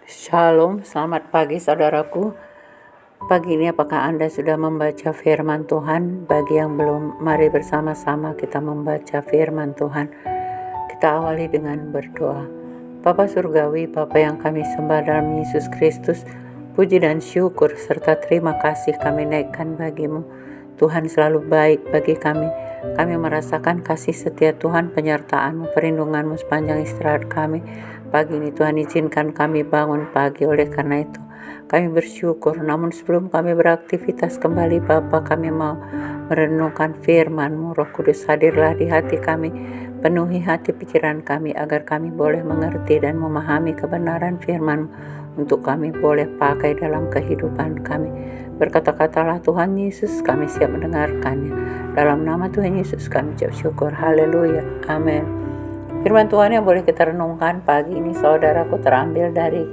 Shalom, selamat pagi saudaraku. Pagi ini apakah Anda sudah membaca firman Tuhan? Bagi yang belum, mari bersama-sama kita membaca firman Tuhan. Kita awali dengan berdoa. Bapa Surgawi, Bapa yang kami sembah dalam Yesus Kristus, puji dan syukur serta terima kasih kami naikkan bagimu. Tuhan selalu baik bagi kami. Kami merasakan kasih setia Tuhan, penyertaan-Mu, perlindungan-Mu sepanjang istirahat kami. Pagi ini Tuhan izinkan kami bangun pagi, oleh karena itu kami bersyukur. Namun sebelum kami beraktivitas kembali Bapa, kami mau merenungkan firman-Mu. Roh Kudus hadirlah di hati kami, penuhi hati pikiran kami agar kami boleh mengerti dan memahami kebenaran firman-Mu untuk kami boleh pakai dalam kehidupan kami. Berkata-katalah Tuhan Yesus, kami siap mendengarkannya. Dalam nama Tuhan Yesus kami ucap syukur. Haleluya. Amin. Firman Tuhan yang boleh kita renungkan pagi ini saudaraku terambil dari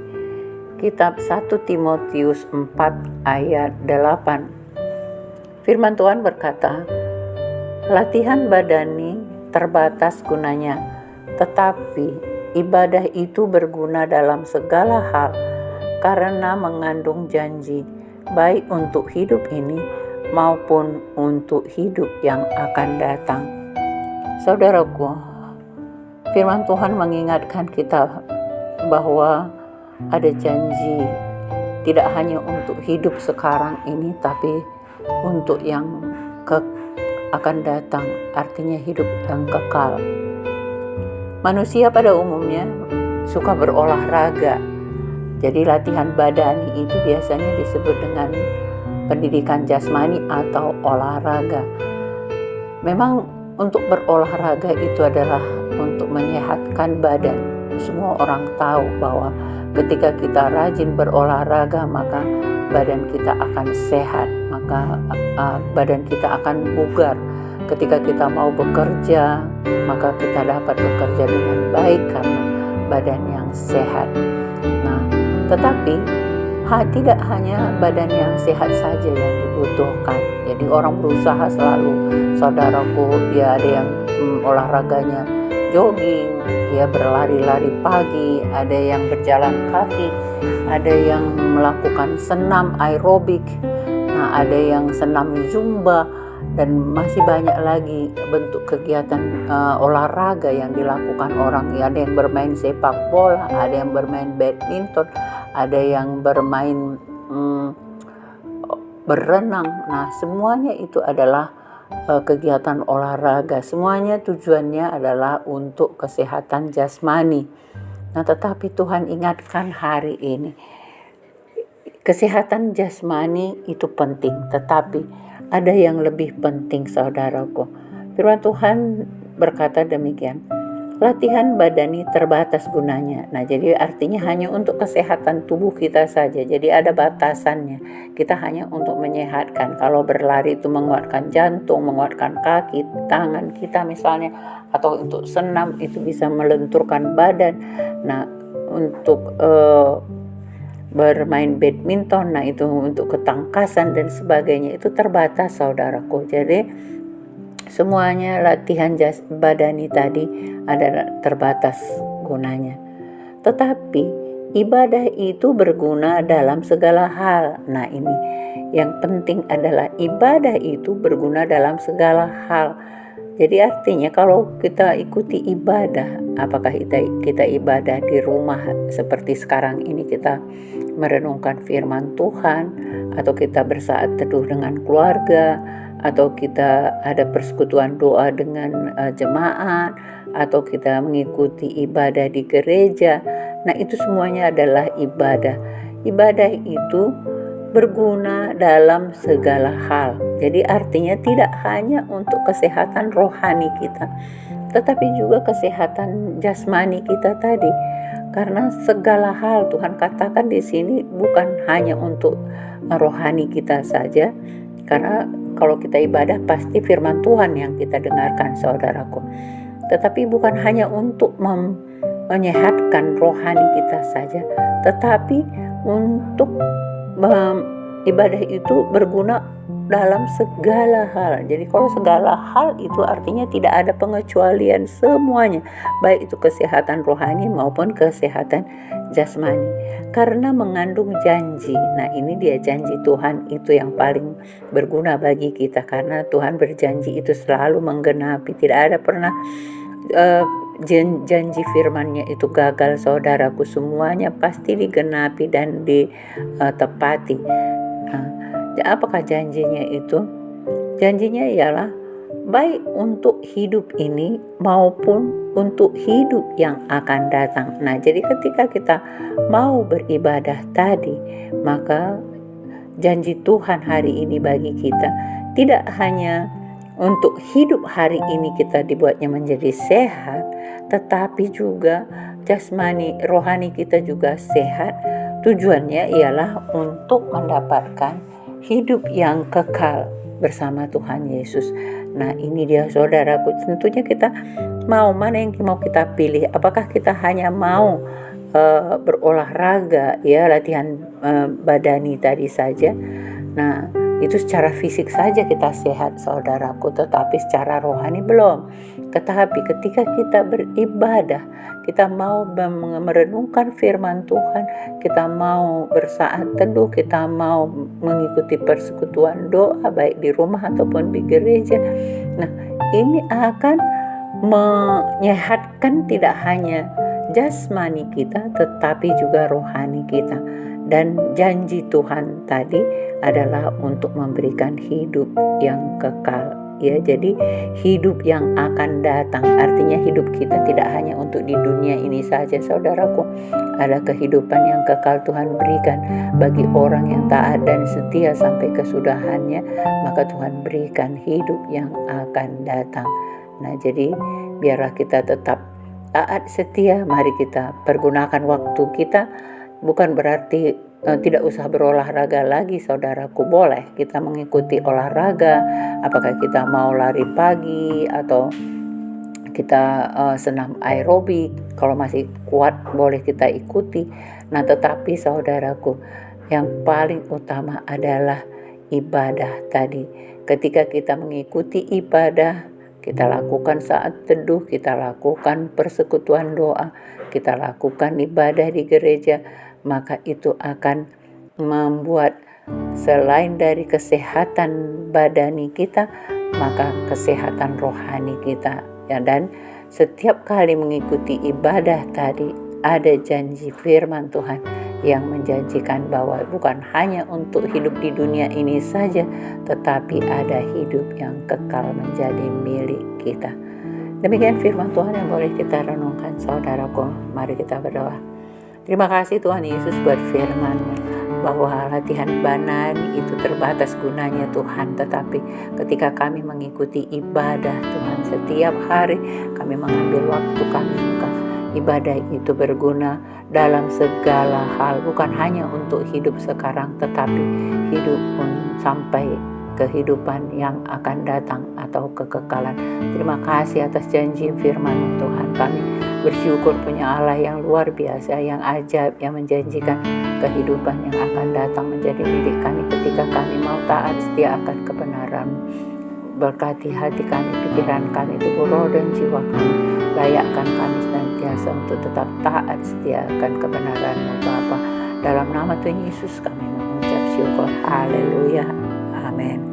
kitab 1 Timotius 4 ayat 8. Firman Tuhan berkata, latihan badani terbatas gunanya, tetapi ibadah itu berguna dalam segala hal karena mengandung janji, baik untuk hidup ini maupun untuk hidup yang akan datang. Saudaraku, firman Tuhan mengingatkan kita bahwa ada janji tidak hanya untuk hidup sekarang ini, tapi untuk yang akan datang, artinya hidup yang kekal. Manusia pada umumnya suka berolahraga, jadi latihan badani itu biasanya disebut dengan pendidikan jasmani atau olahraga. Memang untuk berolahraga itu adalah untuk menyehatkan badan. Semua orang tahu bahwa ketika kita rajin berolahraga maka badan kita akan sehat, maka badan kita akan bugar. Ketika kita mau bekerja, maka kita dapat bekerja dengan baik karena badan yang sehat. Nah, tetapi tidak hanya badan yang sehat saja yang dibutuhkan. Jadi orang berusaha selalu, saudaraku, ya ada yang olahraganya jogging, ya berlari-lari pagi, ada yang berjalan kaki, ada yang melakukan senam aerobik, nah ada yang senam zumba, dan masih banyak lagi bentuk kegiatan olahraga yang dilakukan orang. Ya, ada yang bermain sepak bola, ada yang bermain badminton, ada yang bermain berenang. Nah, semuanya itu adalah kegiatan olahraga. Semuanya tujuannya adalah untuk kesehatan jasmani. Nah, tetapi Tuhan ingatkan hari ini, kesehatan jasmani itu penting, tetapi ada yang lebih penting saudaraku. Firman Tuhan berkata demikian, latihan badani terbatas gunanya. Nah, jadi artinya hanya untuk kesehatan tubuh kita saja. Jadi ada batasannya. Kita hanya untuk menyehatkan. Kalau berlari itu menguatkan jantung, menguatkan kaki, tangan kita misalnya. Atau untuk senam itu bisa melenturkan badan. Nah, untuk bermain badminton, nah itu untuk ketangkasan dan sebagainya, itu terbatas saudaraku. Jadi semuanya latihan badani tadi ada terbatas gunanya. Tetapi ibadah itu berguna dalam segala hal. Nah, ini yang penting adalah ibadah itu berguna dalam segala hal. Jadi artinya kalau kita ikuti ibadah, apakah kita ibadah di rumah seperti sekarang ini kita merenungkan firman Tuhan, atau kita bersaat teduh dengan keluarga, atau kita ada persekutuan doa dengan jemaat, atau kita mengikuti ibadah di gereja. Nah, itu semuanya adalah ibadah. Ibadah itu berguna dalam segala hal. Jadi artinya tidak hanya untuk kesehatan rohani kita, tetapi juga kesehatan jasmani kita tadi. Karena segala hal Tuhan katakan di sini bukan hanya untuk rohani kita saja. Karena kalau kita ibadah pasti firman Tuhan yang kita dengarkan saudaraku. Tetapi bukan hanya untuk menyehatkan rohani kita saja, tetapi untuk ibadah itu berguna dalam segala hal. Jadi kalau segala hal itu artinya tidak ada pengecualian, semuanya, baik itu kesehatan rohani maupun kesehatan jasmani, karena mengandung janji. Nah, ini dia janji Tuhan, itu yang paling berguna bagi kita, karena Tuhan berjanji itu selalu menggenapi. Tidak ada pernah janji firman-Nya itu gagal, saudaraku. Semuanya pasti digenapi dan ditepati. Apakah janjinya itu? Janjinya ialah baik untuk hidup ini maupun untuk hidup yang akan datang. Nah, jadi ketika kita mau beribadah tadi, maka janji Tuhan hari ini bagi kita tidak hanya untuk hidup hari ini kita dibuatnya menjadi sehat, tetapi juga jasmani rohani kita juga sehat. Tujuannya ialah untuk mendapatkan hidup yang kekal bersama Tuhan Yesus. Nah, ini dia saudaraku, tentunya kita mau, mana yang mau kita pilih? Apakah kita hanya mau berolahraga, ya, latihan badani tadi saja? Nah, itu secara fisik saja kita sehat, saudaraku, tetapi secara rohani belum. Tetapi ketika kita beribadah, kita mau merenungkan firman Tuhan, kita mau bersaat teduh, kita mau mengikuti persekutuan doa baik di rumah ataupun di gereja. Nah, ini akan menyehatkan tidak hanya jasmani kita tetapi juga rohani kita. Dan janji Tuhan tadi adalah untuk memberikan hidup yang kekal, ya. Jadi hidup yang akan datang, artinya hidup kita tidak hanya untuk di dunia ini saja, saudaraku. Ada kehidupan yang kekal Tuhan berikan bagi orang yang taat dan setia sampai kesudahannya, maka Tuhan berikan hidup yang akan datang. Nah, jadi biarlah kita tetap taat setia. Mari kita pergunakan waktu kita. Bukan berarti tidak usah berolahraga lagi, saudaraku. Boleh kita mengikuti olahraga, apakah kita mau lari pagi atau kita senam aerobik. Kalau masih kuat boleh kita ikuti. Nah, tetapi saudaraku, yang paling utama adalah ibadah tadi. Ketika kita mengikuti ibadah, kita lakukan saat teduh, kita lakukan persekutuan doa, kita lakukan ibadah di gereja, maka itu akan membuat selain dari kesehatan badani kita, maka kesehatan rohani kita, ya. Dan setiap kali mengikuti ibadah tadi, ada janji firman Tuhan yang menjanjikan bahwa bukan hanya untuk hidup di dunia ini saja, tetapi ada hidup yang kekal menjadi milik kita. Demikian firman Tuhan yang boleh kita renungkan, saudaraku. Mari kita berdoa. Terima kasih Tuhan Yesus buat firman-Mu, bahwa latihan badani itu terbatas gunanya Tuhan, tetapi ketika kami mengikuti ibadah Tuhan setiap hari, kami mengambil waktu kami, maka ibadah itu berguna dalam segala hal, bukan hanya untuk hidup sekarang, tetapi hidup pun sampai kehidupan yang akan datang atau kekekalan. Terima kasih atas janji firman Tuhan. Kami bersyukur punya Allah yang luar biasa, yang ajaib, yang menjanjikan kehidupan yang akan datang menjadi milik kami ketika kami mau taat setia akan kebenaran. Berkati hati kami, pikiran kami, tubuh, roh, dan jiwa kami. Layakkan kami senantiasa untuk tetap taat setia akan kebenaran-Mu, Bapa. Dalam nama Tuhan Yesus kami mengucap syukur. Haleluya. Amin.